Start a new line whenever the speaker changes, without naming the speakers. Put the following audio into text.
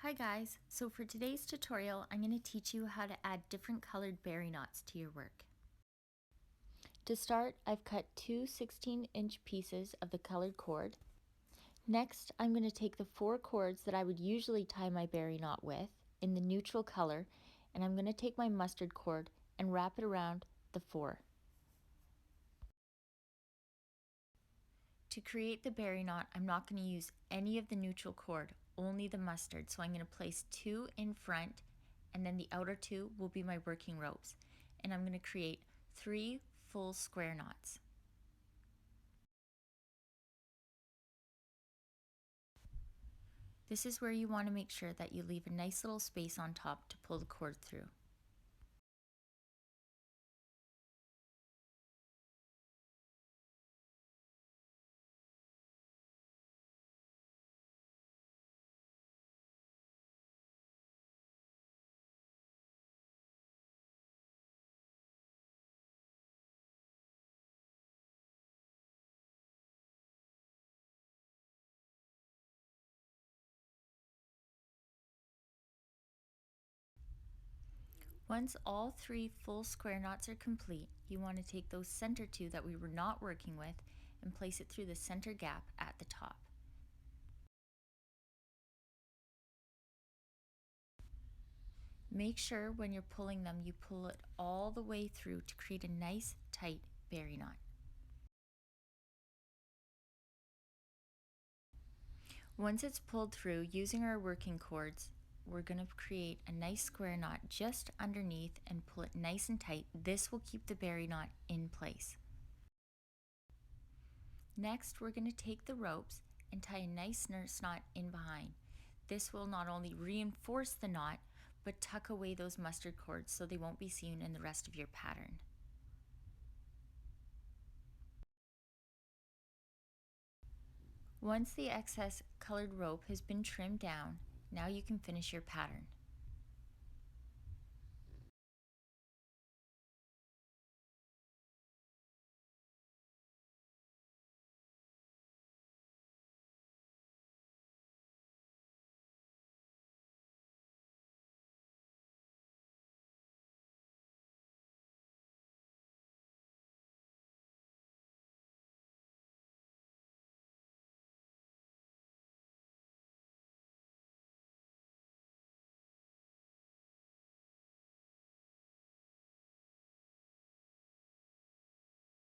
Hi guys, so for today's tutorial I'm going to teach you how to add different colored berry knots to your work. To start, I've cut two 16-inch pieces of the colored cord. Next, I'm going to take the 4 cords that I would usually tie my berry knot with in the neutral color, and I'm going to take my mustard cord and wrap it around the 4. To create the berry knot, I'm not going to use any of the neutral cord, only the mustard. So I'm going to place 2 in front, and then the outer 2 will be my working ropes. And I'm going to create 3 full square knots. This is where you want to make sure that you leave a nice little space on top to pull the cord through. Once all 3 full square knots are complete, you want to take those center 2 that we were not working with and place it through the center gap at the top. Make sure when you're pulling them, you pull it all the way through to create a nice tight berry knot. Once it's pulled through, using our working cords, we're going to create a nice square knot just underneath and pull it nice and tight. This will keep the berry knot in place. Next, we're going to take the ropes and tie a nice nurse knot in behind. This will not only reinforce the knot, but tuck away those mustard cords so they won't be seen in the rest of your pattern. Once the excess colored rope has been trimmed down, now you can finish your pattern.